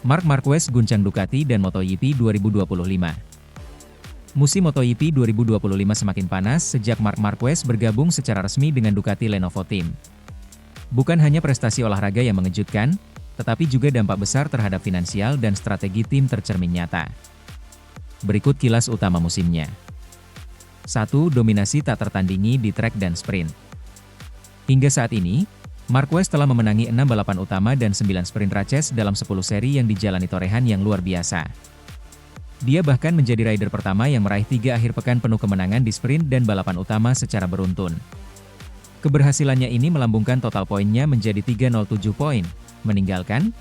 Marc Marquez guncang Ducati dan MotoGP 2025. Musim MotoGP 2025 semakin panas sejak Marc Marquez bergabung secara resmi dengan Ducati Lenovo Team. Bukan hanya prestasi olahraga yang mengejutkan, tetapi juga dampak besar terhadap finansial dan strategi tim tercermin nyata. Berikut kilas utama musimnya. 1. Dominasi tak tertandingi di trek dan sprint. Hingga saat ini, Marquez telah memenangi 6 balapan utama dan 9 sprint races dalam 10 seri yang dijalani torehan yang luar biasa. Dia bahkan menjadi rider pertama yang meraih 3 akhir pekan penuh kemenangan di sprint dan balapan utama secara beruntun. Keberhasilannya ini melambungkan total poinnya menjadi 307 poin, meninggalkan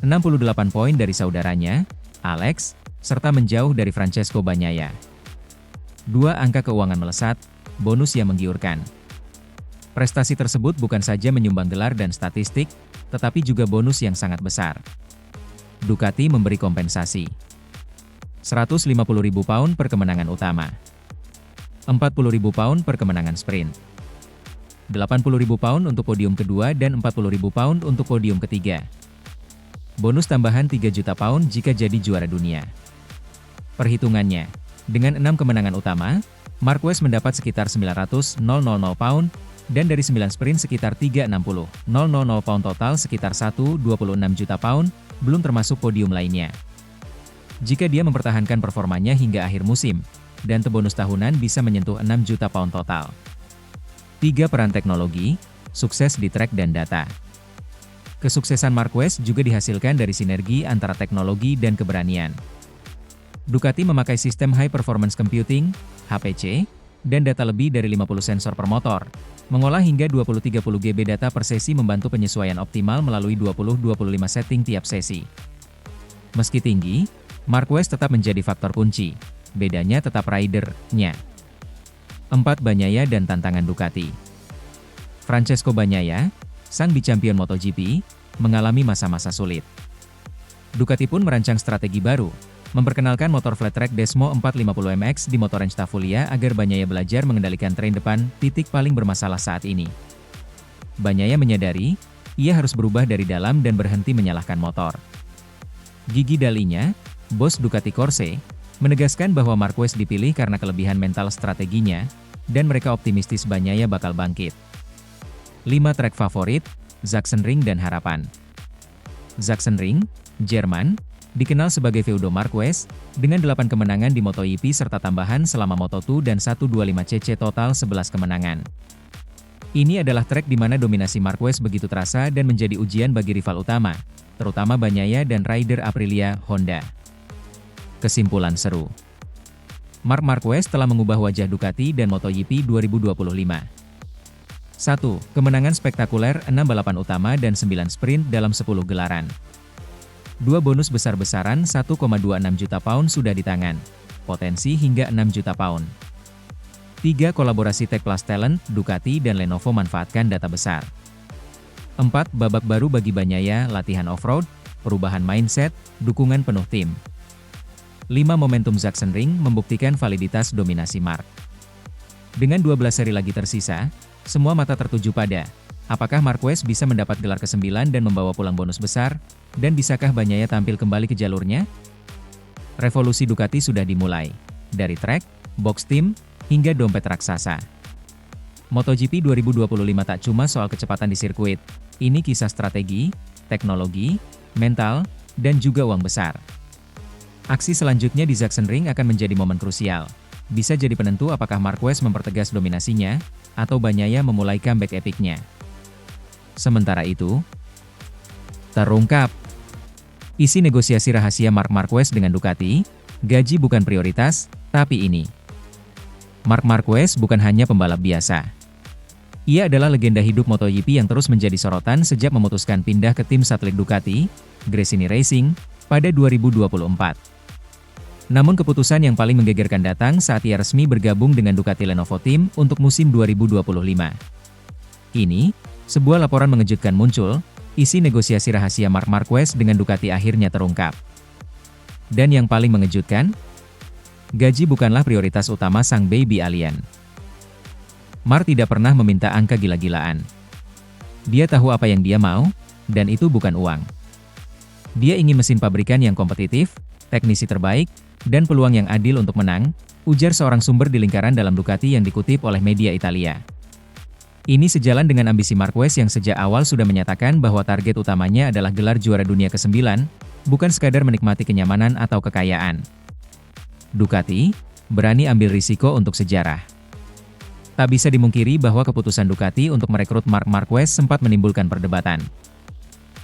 68 poin dari saudaranya, Alex, serta menjauh dari Francesco Bagnaia. 2. Angka keuangan melesat, bonus yang menggiurkan. Prestasi tersebut bukan saja menyumbang gelar dan statistik, tetapi juga bonus yang sangat besar. Ducati memberi kompensasi. 150.000 pound per kemenangan utama. 40.000 pound per kemenangan sprint. 80.000 pound untuk podium kedua dan 40.000 pound untuk podium ketiga. Bonus tambahan 3 juta pound jika jadi juara dunia. Perhitungannya, dengan 6 kemenangan utama, Marquez mendapat sekitar 900.000 pound, dan dari 9 sprint sekitar 360.000 pound, total sekitar 126 juta pound, belum termasuk podium lainnya. Jika dia mempertahankan performanya hingga akhir musim, dan bonus tahunan bisa menyentuh 6 juta pound total. 3. Peran teknologi, sukses di trek dan data. Kesuksesan Marquez juga dihasilkan dari sinergi antara teknologi dan keberanian. Ducati memakai sistem High Performance Computing, HPC, dan data lebih dari 50 sensor per motor, mengolah hingga 20-30 GB data per sesi membantu penyesuaian optimal melalui 20-25 setting tiap sesi. Meski tinggi, Marquez tetap menjadi faktor kunci, bedanya tetap rider-nya. 4. Bagnaia dan tantangan Ducati. Francesco Bagnaia, sang bicampion MotoGP, mengalami masa-masa sulit. Ducati pun merancang strategi baru, memperkenalkan motor flat track Desmo 450 MX di Motorange Tafulia agar Bagnaia belajar mengendalikan train depan, titik paling bermasalah saat ini. Bagnaia menyadari, ia harus berubah dari dalam dan berhenti menyalahkan motor. Gigi Dalinya, bos Ducati Corse, menegaskan bahwa Marquez dipilih karena kelebihan mental strateginya, dan mereka optimistis Bagnaia bakal bangkit. 5. Trek favorit, Sachsenring dan harapan. Sachsenring, Jerman, dikenal sebagai feudo Marquez, dengan 8 kemenangan di MotoGP serta tambahan selama Moto2 dan 125cc total 11 kemenangan. Ini adalah trek di mana dominasi Marquez begitu terasa dan menjadi ujian bagi rival utama, terutama Bagnaia dan rider Aprilia, Honda. Kesimpulan seru. Marc Marquez telah mengubah wajah Ducati dan MotoGP 2025. 1. Kemenangan spektakuler 6 balapan utama dan 9 sprint dalam 10 gelaran. 2. Bonus besar-besaran 1,26 juta pound sudah di tangan, potensi hingga 6 juta pound. 3. Kolaborasi Tech Plus Talent, Ducati dan Lenovo manfaatkan data besar. 4. Babak baru bagi Bagnaia, latihan off-road, perubahan mindset, dukungan penuh tim. 5. Momentum Sachsenring membuktikan validitas dominasi Marc. Dengan 12 seri lagi tersisa, semua mata tertuju pada apakah Marquez bisa mendapat gelar ke-9 dan membawa pulang bonus besar, dan bisakah Bagnaia tampil kembali ke jalurnya? Revolusi Ducati sudah dimulai, dari trek, box team, hingga dompet raksasa. MotoGP 2025 tak cuma soal kecepatan di sirkuit, ini kisah strategi, teknologi, mental, dan juga uang besar. Aksi selanjutnya di Sachsenring akan menjadi momen krusial, bisa jadi penentu apakah Marquez mempertegas dominasinya, atau Bagnaia memulai comeback epiknya. Sementara itu, terungkap isi negosiasi rahasia Marc Marquez dengan Ducati, gaji bukan prioritas, tapi ini. Marc Marquez bukan hanya pembalap biasa. Ia adalah legenda hidup MotoGP yang terus menjadi sorotan sejak memutuskan pindah ke tim satelit Ducati, Gresini Racing, pada 2024. Namun keputusan yang paling menggegerkan datang saat ia resmi bergabung dengan Ducati Lenovo Team untuk musim 2025. Ini, sebuah laporan mengejutkan muncul, isi negosiasi rahasia Marc Marquez dengan Ducati akhirnya terungkap. Dan yang paling mengejutkan, gaji bukanlah prioritas utama sang baby alien. Marc tidak pernah meminta angka gila-gilaan. Dia tahu apa yang dia mau, dan itu bukan uang. Dia ingin mesin pabrikan yang kompetitif, teknisi terbaik, dan peluang yang adil untuk menang, ujar seorang sumber di lingkaran dalam Ducati yang dikutip oleh media Italia. Ini sejalan dengan ambisi Marquez yang sejak awal sudah menyatakan bahwa target utamanya adalah gelar juara dunia ke-9, bukan sekadar menikmati kenyamanan atau kekayaan. Ducati berani ambil risiko untuk sejarah. Tak bisa dimungkiri bahwa keputusan Ducati untuk merekrut Marc Marquez sempat menimbulkan perdebatan.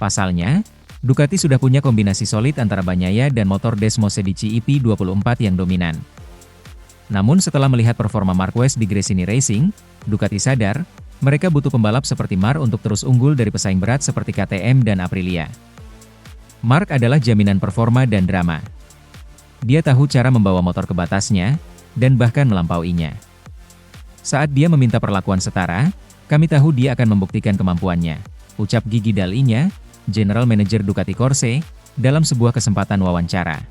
Pasalnya, Ducati sudah punya kombinasi solid antara Bagnaia dan motor Desmosedici EP24 yang dominan. Namun setelah melihat performa Marquez di Gresini Racing, Ducati sadar, mereka butuh pembalap seperti Marc untuk terus unggul dari pesaing berat seperti KTM dan Aprilia. Marc adalah jaminan performa dan drama. Dia tahu cara membawa motor ke batasnya, dan bahkan melampauinya. Saat dia meminta perlakuan setara, kami tahu dia akan membuktikan kemampuannya, ucap Gigi Dall'Igna, General Manager Ducati Corse, dalam sebuah kesempatan wawancara.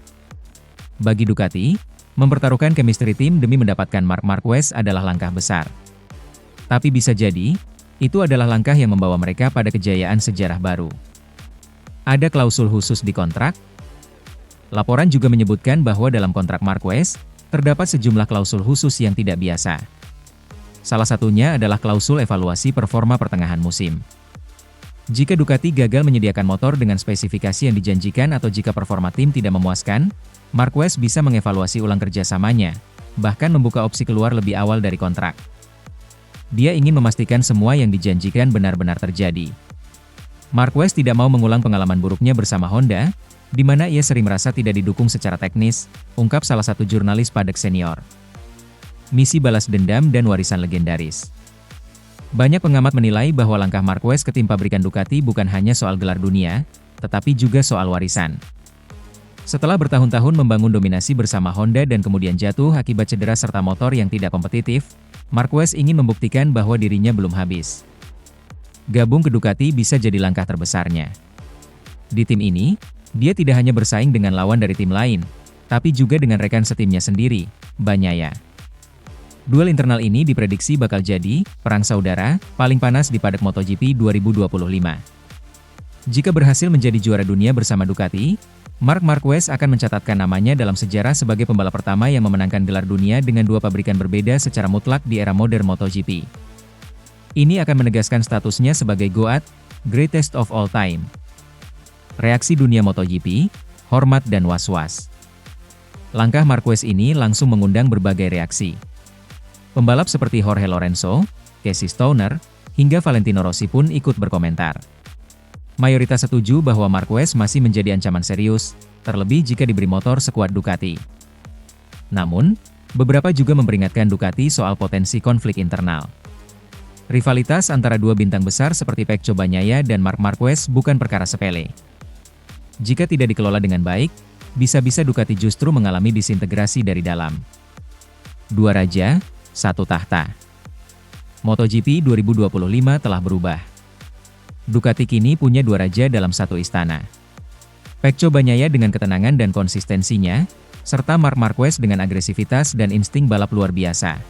Bagi Ducati, mempertaruhkan chemistry tim demi mendapatkan Marc Marquez adalah langkah besar. Tapi bisa jadi, itu adalah langkah yang membawa mereka pada kejayaan sejarah baru. Ada klausul khusus di kontrak? Laporan juga menyebutkan bahwa dalam kontrak Marquez, terdapat sejumlah klausul khusus yang tidak biasa. Salah satunya adalah klausul evaluasi performa pertengahan musim. Jika Ducati gagal menyediakan motor dengan spesifikasi yang dijanjikan atau jika performa tim tidak memuaskan, Marquez bisa mengevaluasi ulang kerjasamanya, bahkan membuka opsi keluar lebih awal dari kontrak. Dia ingin memastikan semua yang dijanjikan benar-benar terjadi. Marquez tidak mau mengulang pengalaman buruknya bersama Honda, di mana ia sering merasa tidak didukung secara teknis, ungkap salah satu jurnalis paddock senior. Misi balas dendam dan warisan legendaris. Banyak pengamat menilai bahwa langkah Marquez ke tim pabrikan Ducati bukan hanya soal gelar dunia, tetapi juga soal warisan. Setelah bertahun-tahun membangun dominasi bersama Honda dan kemudian jatuh akibat cedera serta motor yang tidak kompetitif, Marquez ingin membuktikan bahwa dirinya belum habis. Gabung ke Ducati bisa jadi langkah terbesarnya. Di tim ini, dia tidak hanya bersaing dengan lawan dari tim lain, tapi juga dengan rekan setimnya sendiri, Bagnaia. Duel internal ini diprediksi bakal jadi perang saudara paling panas di paddock MotoGP 2025. Jika berhasil menjadi juara dunia bersama Ducati, Marc Marquez akan mencatatkan namanya dalam sejarah sebagai pembalap pertama yang memenangkan gelar dunia dengan dua pabrikan berbeda secara mutlak di era modern MotoGP. Ini akan menegaskan statusnya sebagai GOAT, Greatest of All Time. Reaksi dunia MotoGP, hormat dan was-was. Langkah Marquez ini langsung mengundang berbagai reaksi. Pembalap seperti Jorge Lorenzo, Casey Stoner, hingga Valentino Rossi pun ikut berkomentar. Mayoritas setuju bahwa Marquez masih menjadi ancaman serius, terlebih jika diberi motor sekuat Ducati. Namun, beberapa juga memperingatkan Ducati soal potensi konflik internal. Rivalitas antara dua bintang besar seperti Pecco Bagnaia dan Marc Marquez bukan perkara sepele. Jika tidak dikelola dengan baik, bisa-bisa Ducati justru mengalami disintegrasi dari dalam. Dua raja, satu tahta. MotoGP 2025 telah berubah. Ducati kini punya dua raja dalam satu istana. Pecco Bagnaia dengan ketenangan dan konsistensinya, serta Marc Marquez dengan agresivitas dan insting balap luar biasa.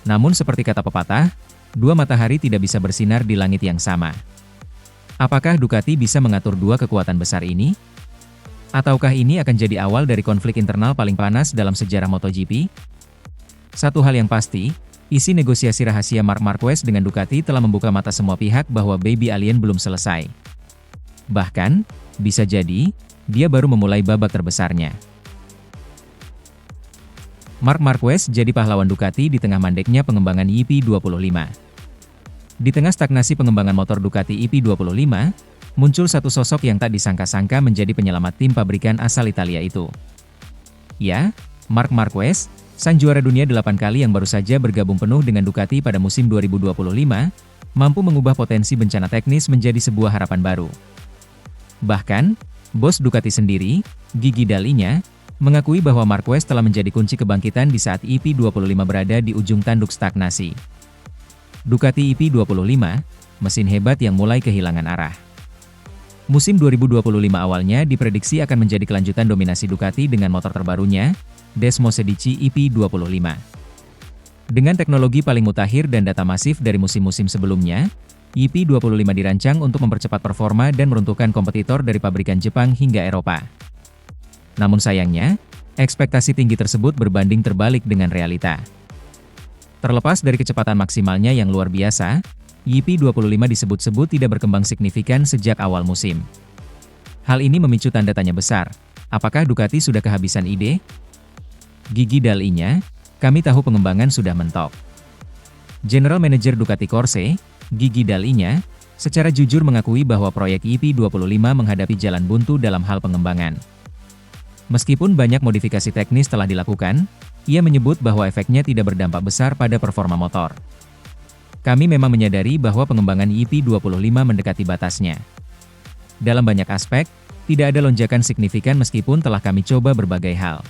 Namun seperti kata pepatah, dua matahari tidak bisa bersinar di langit yang sama. Apakah Ducati bisa mengatur dua kekuatan besar ini? Ataukah ini akan jadi awal dari konflik internal paling panas dalam sejarah MotoGP? Satu hal yang pasti, isi negosiasi rahasia Marc Marquez dengan Ducati telah membuka mata semua pihak bahwa Baby Alien belum selesai. Bahkan, bisa jadi, dia baru memulai babak terbesarnya. Marc Marquez jadi pahlawan Ducati di tengah mandeknya pengembangan EP25. Di tengah stagnasi pengembangan motor Ducati EP25, muncul satu sosok yang tak disangka-sangka menjadi penyelamat tim pabrikan asal Italia itu. Ya, Marc Marquez, sang juara dunia 8 kali yang baru saja bergabung penuh dengan Ducati pada musim 2025, mampu mengubah potensi bencana teknis menjadi sebuah harapan baru. Bahkan, bos Ducati sendiri, Gigi Dall'Igna, mengakui bahwa Marquez telah menjadi kunci kebangkitan di saat EP25 berada di ujung tanduk stagnasi. Ducati EP25, mesin hebat yang mulai kehilangan arah. Musim 2025 awalnya diprediksi akan menjadi kelanjutan dominasi Ducati dengan motor terbarunya, Desmosedici EP25. Dengan teknologi paling mutakhir dan data masif dari musim-musim sebelumnya, YP25 dirancang untuk mempercepat performa dan meruntuhkan kompetitor dari pabrikan Jepang hingga Eropa. Namun sayangnya, ekspektasi tinggi tersebut berbanding terbalik dengan realita. Terlepas dari kecepatan maksimalnya yang luar biasa, YP25 disebut-sebut tidak berkembang signifikan sejak awal musim. Hal ini memicu tanda tanya besar. Apakah Ducati sudah kehabisan ide? Gigi Dall'Igna, kami tahu pengembangan sudah mentok. General Manager Ducati Corse, Gigi Dall'Igna, secara jujur mengakui bahwa proyek YP25 menghadapi jalan buntu dalam hal pengembangan. Meskipun banyak modifikasi teknis telah dilakukan, ia menyebut bahwa efeknya tidak berdampak besar pada performa motor. Kami memang menyadari bahwa pengembangan YP25 mendekati batasnya. Dalam banyak aspek, tidak ada lonjakan signifikan meskipun telah kami coba berbagai hal.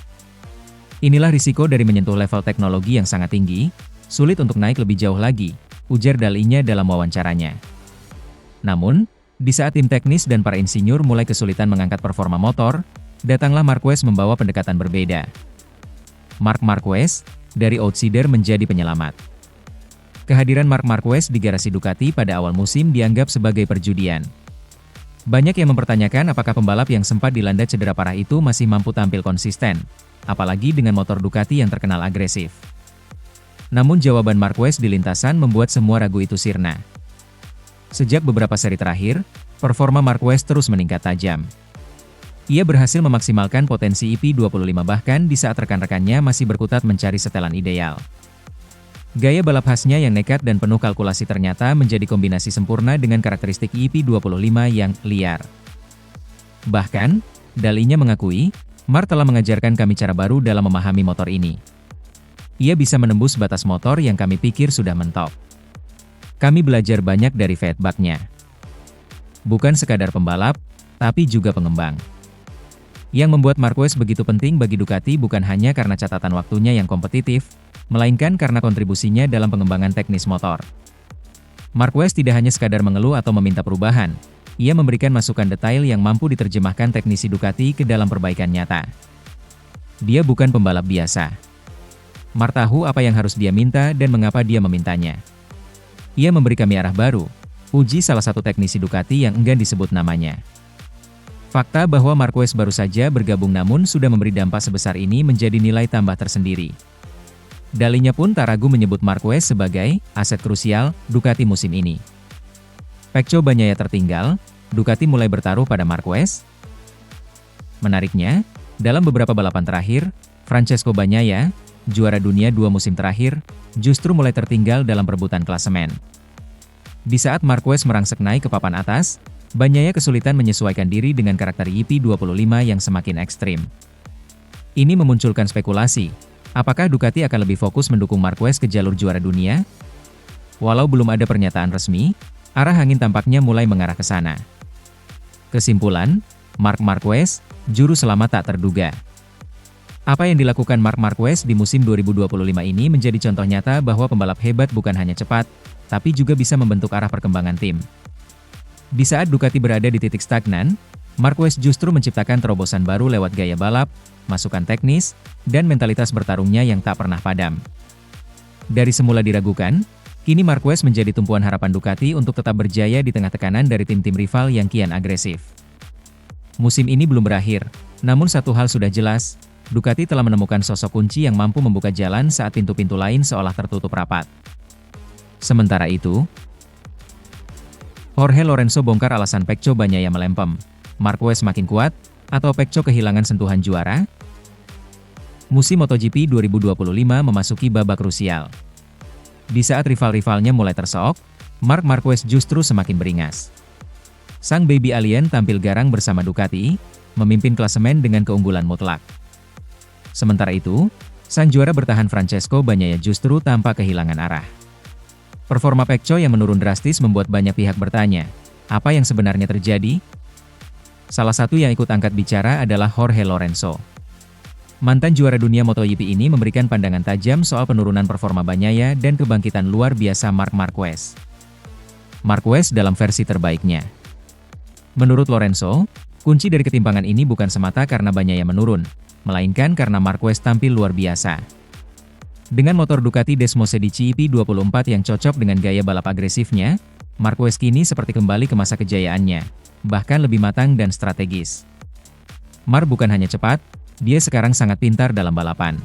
Inilah risiko dari menyentuh level teknologi yang sangat tinggi, sulit untuk naik lebih jauh lagi, ujar Dall'Igna dalam wawancaranya. Namun, di saat tim teknis dan para insinyur mulai kesulitan mengangkat performa motor, datanglah Marquez membawa pendekatan berbeda. Marc Marquez, dari outsider menjadi penyelamat. Kehadiran Marc Marquez di garasi Ducati pada awal musim dianggap sebagai perjudian. Banyak yang mempertanyakan apakah pembalap yang sempat dilanda cedera parah itu masih mampu tampil konsisten, apalagi dengan motor Ducati yang terkenal agresif. Namun jawaban Marquez di lintasan membuat semua ragu itu sirna. Sejak beberapa seri terakhir, performa Marquez terus meningkat tajam. Ia berhasil memaksimalkan potensi YP25 bahkan di saat rekan-rekannya masih berkutat mencari setelan ideal. Gaya balap khasnya yang nekat dan penuh kalkulasi ternyata menjadi kombinasi sempurna dengan karakteristik YP25 yang liar. Bahkan, Dall'Igna mengakui, Marc telah mengajarkan kami cara baru dalam memahami motor ini. Ia bisa menembus batas motor yang kami pikir sudah mentok. Kami belajar banyak dari feedback-nya. Bukan sekadar pembalap, tapi juga pengembang. Yang membuat Marquez begitu penting bagi Ducati bukan hanya karena catatan waktunya yang kompetitif, melainkan karena kontribusinya dalam pengembangan teknis motor. Marquez tidak hanya sekadar mengeluh atau meminta perubahan, ia memberikan masukan detail yang mampu diterjemahkan teknisi Ducati ke dalam perbaikan nyata. Dia bukan pembalap biasa. Marc tahu apa yang harus dia minta dan mengapa dia memintanya. Ia memberi kami arah baru, uji salah satu teknisi Ducati yang enggan disebut namanya. Fakta bahwa Marquez baru saja bergabung namun sudah memberi dampak sebesar ini menjadi nilai tambah tersendiri. Dall'Igna pun tak ragu menyebut Marquez sebagai aset krusial Ducati musim ini. Pecco Bagnaia tertinggal, Ducati mulai bertaruh pada Marquez. Menariknya, dalam beberapa balapan terakhir, Francesco Bagnaia, juara dunia 2 musim terakhir, justru mulai tertinggal dalam perebutan klasemen. Di saat Marquez merangsek naik ke papan atas, Bagnaia kesulitan menyesuaikan diri dengan karakter YP25 yang semakin ekstrim. Ini memunculkan spekulasi, apakah Ducati akan lebih fokus mendukung Marquez ke jalur juara dunia? Walau belum ada pernyataan resmi, arah angin tampaknya mulai mengarah ke sana. Kesimpulan, Marc Marquez, juru selamat tak terduga. Apa yang dilakukan Marc Marquez di musim 2025 ini menjadi contoh nyata bahwa pembalap hebat bukan hanya cepat, tapi juga bisa membentuk arah perkembangan tim. Di saat Ducati berada di titik stagnan, Marquez justru menciptakan terobosan baru lewat gaya balap, masukan teknis, dan mentalitas bertarungnya yang tak pernah padam. Dari semula diragukan, kini Marquez menjadi tumpuan harapan Ducati untuk tetap berjaya di tengah tekanan dari tim-tim rival yang kian agresif. Musim ini belum berakhir, namun satu hal sudah jelas, Ducati telah menemukan sosok kunci yang mampu membuka jalan saat pintu-pintu lain seolah tertutup rapat. Sementara itu, Jorge Lorenzo bongkar alasan Pecco Bagnaia melempem. Marquez makin kuat, atau Pecco kehilangan sentuhan juara? Musim MotoGP 2025 memasuki babak krusial. Di saat rival-rivalnya mulai tersook, Marc Marquez justru semakin beringas. Sang baby alien tampil garang bersama Ducati, memimpin klasemen dengan keunggulan mutlak. Sementara itu, sang juara bertahan Francesco Bagnaia justru tampak kehilangan arah. Performa Pecco yang menurun drastis membuat banyak pihak bertanya, apa yang sebenarnya terjadi? Salah satu yang ikut angkat bicara adalah Jorge Lorenzo. Mantan juara dunia MotoGP ini memberikan pandangan tajam soal penurunan performa Bagnaia dan kebangkitan luar biasa Marc Marquez. Marquez dalam versi terbaiknya. Menurut Lorenzo, kunci dari ketimpangan ini bukan semata karena Bagnaia menurun, melainkan karena Marquez tampil luar biasa. Dengan motor Ducati Desmosedici YP24 yang cocok dengan gaya balap agresifnya, Marquez kini seperti kembali ke masa kejayaannya, bahkan lebih matang dan strategis. Marc bukan hanya cepat, dia sekarang sangat pintar dalam balapan.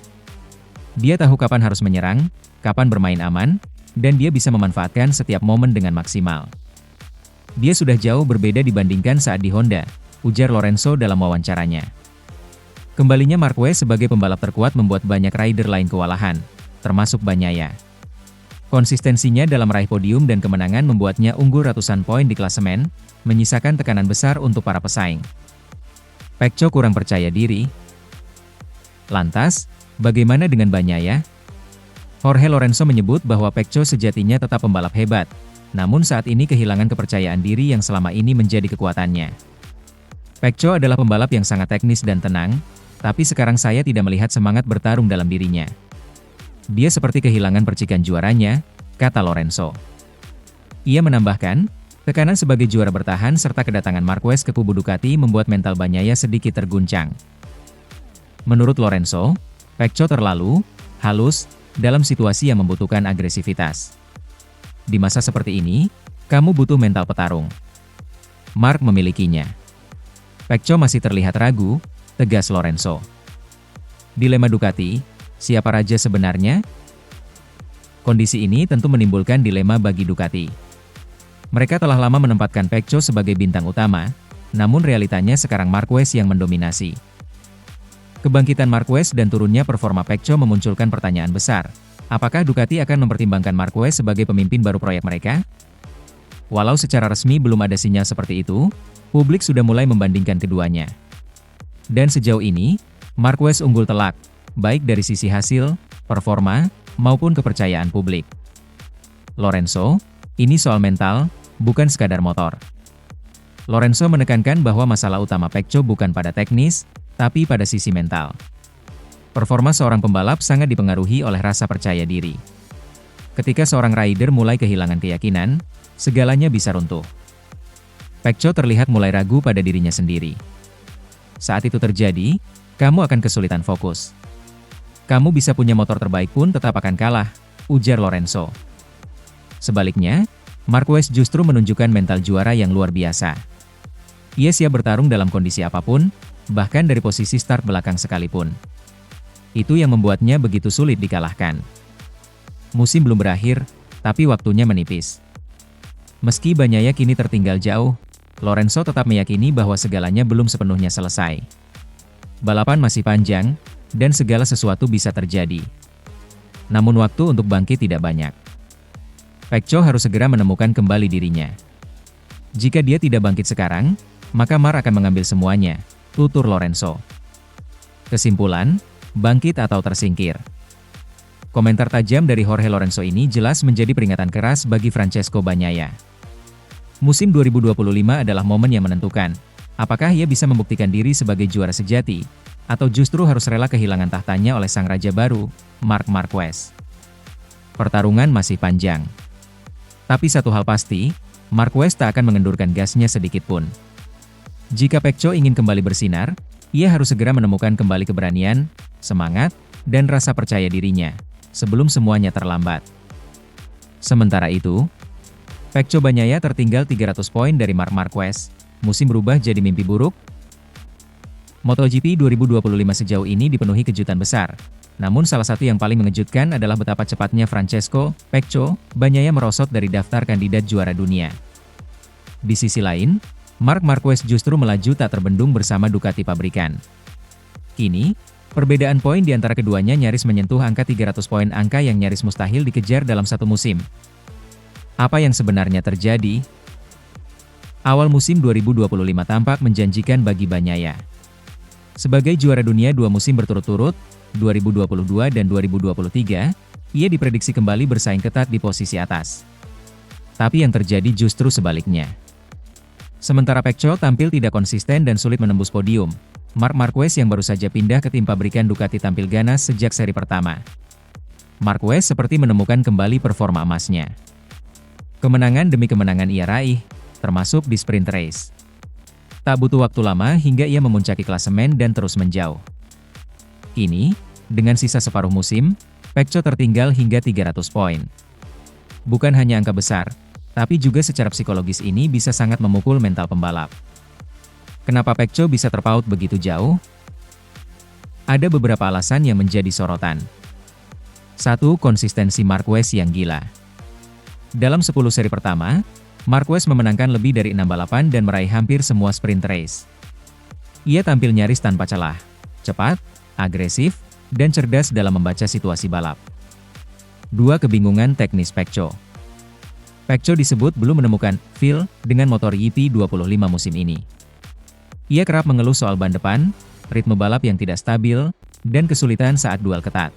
Dia tahu kapan harus menyerang, kapan bermain aman, dan dia bisa memanfaatkan setiap momen dengan maksimal. Dia sudah jauh berbeda dibandingkan saat di Honda, ujar Lorenzo dalam wawancaranya. Kembalinya Marquez sebagai pembalap terkuat membuat banyak rider lain kewalahan, termasuk Bagnaia. Konsistensinya dalam meraih podium dan kemenangan membuatnya unggul ratusan poin di klasemen, menyisakan tekanan besar untuk para pesaing. Pecco kurang percaya diri. Lantas, bagaimana dengan Bagnaia? Jorge Lorenzo menyebut bahwa Pecco sejatinya tetap pembalap hebat, namun saat ini kehilangan kepercayaan diri yang selama ini menjadi kekuatannya. Pecco adalah pembalap yang sangat teknis dan tenang, tapi sekarang saya tidak melihat semangat bertarung dalam dirinya. Dia seperti kehilangan percikan juaranya, kata Lorenzo. Ia menambahkan, tekanan sebagai juara bertahan serta kedatangan Marquez ke kubu Ducati membuat mental Bagnaia sedikit terguncang. Menurut Lorenzo, Pecco terlalu halus dalam situasi yang membutuhkan agresivitas. Di masa seperti ini, kamu butuh mental petarung. Marc memilikinya. Pecco masih terlihat ragu, tegas Lorenzo. Dilema Ducati, siapa raja sebenarnya? Kondisi ini tentu menimbulkan dilema bagi Ducati. Mereka telah lama menempatkan Pecco sebagai bintang utama, namun realitanya sekarang Marquez yang mendominasi. Kebangkitan Marquez dan turunnya performa Pecco memunculkan pertanyaan besar. Apakah Ducati akan mempertimbangkan Marquez sebagai pemimpin baru proyek mereka? Walau secara resmi belum ada sinyal seperti itu, publik sudah mulai membandingkan keduanya. Dan sejauh ini, Marquez unggul telak, baik dari sisi hasil, performa, maupun kepercayaan publik. Lorenzo, ini soal mental, bukan sekadar motor. Lorenzo menekankan bahwa masalah utama Pecco bukan pada teknis, tapi pada sisi mental. Performa seorang pembalap sangat dipengaruhi oleh rasa percaya diri. Ketika seorang rider mulai kehilangan keyakinan, segalanya bisa runtuh. Pecco terlihat mulai ragu pada dirinya sendiri. Saat itu terjadi, kamu akan kesulitan fokus. Kamu bisa punya motor terbaik pun tetap akan kalah, ujar Lorenzo. Sebaliknya, Marquez justru menunjukkan mental juara yang luar biasa. Ia siap bertarung dalam kondisi apapun, bahkan dari posisi start belakang sekalipun. Itu yang membuatnya begitu sulit dikalahkan. Musim belum berakhir, tapi waktunya menipis. Meski Bagnaia kini tertinggal jauh, Lorenzo tetap meyakini bahwa segalanya belum sepenuhnya selesai. Balapan masih panjang, dan segala sesuatu bisa terjadi. Namun waktu untuk bangkit tidak banyak. Pecco harus segera menemukan kembali dirinya. Jika dia tidak bangkit sekarang, maka Marc akan mengambil semuanya, tutur Lorenzo. Kesimpulan, bangkit atau tersingkir. Komentar tajam dari Jorge Lorenzo ini jelas menjadi peringatan keras bagi Francesco Bagnaia. Musim 2025 adalah momen yang menentukan, apakah ia bisa membuktikan diri sebagai juara sejati, atau justru harus rela kehilangan tahtanya oleh sang raja baru, Marc Marquez. Pertarungan masih panjang. Tapi satu hal pasti, Marquez tak akan mengendurkan gasnya sedikitpun. Jika Pecco ingin kembali bersinar, ia harus segera menemukan kembali keberanian, semangat, dan rasa percaya dirinya, sebelum semuanya terlambat. Sementara itu, Pecco Bagnaia tertinggal 300 poin dari Marc Marquez. Musim berubah jadi mimpi buruk? MotoGP 2025 sejauh ini dipenuhi kejutan besar. Namun salah satu yang paling mengejutkan adalah betapa cepatnya Francesco Pecco Bagnaia merosot dari daftar kandidat juara dunia. Di sisi lain, Marc Marquez justru melaju tak terbendung bersama Ducati pabrikan. Kini, perbedaan poin di antara keduanya nyaris menyentuh angka 300 poin, angka yang nyaris mustahil dikejar dalam satu musim. Apa yang sebenarnya terjadi? Awal musim 2025 tampak menjanjikan bagi Bagnaia. Sebagai juara dunia 2 musim berturut-turut, 2022 dan 2023, ia diprediksi kembali bersaing ketat di posisi atas. Tapi yang terjadi justru sebaliknya. Sementara Pecco tampil tidak konsisten dan sulit menembus podium, Marc Marquez yang baru saja pindah ke tim pabrikan Ducati tampil ganas sejak seri pertama. Marquez seperti menemukan kembali performa emasnya. Kemenangan demi kemenangan ia raih, termasuk di sprint race. Tak butuh waktu lama hingga ia memuncaki klasemen dan terus menjauh. Kini, dengan sisa separuh musim, Pecco tertinggal hingga 300 poin. Bukan hanya angka besar, Tapi juga secara psikologis ini bisa sangat memukul mental pembalap. Kenapa Pecco bisa terpaut begitu jauh? Ada beberapa alasan yang menjadi sorotan. 1. Konsistensi Marquez yang gila. Dalam 10 seri pertama, Marquez memenangkan lebih dari 6 balapan dan meraih hampir semua sprint race. Ia tampil nyaris tanpa celah, cepat, agresif, dan cerdas dalam membaca situasi balap. 2. Kebingungan teknis Pecco. Pecco disebut belum menemukan feel dengan motor YP25 musim ini. Ia kerap mengeluh soal ban depan, ritme balap yang tidak stabil, dan kesulitan saat duel ketat.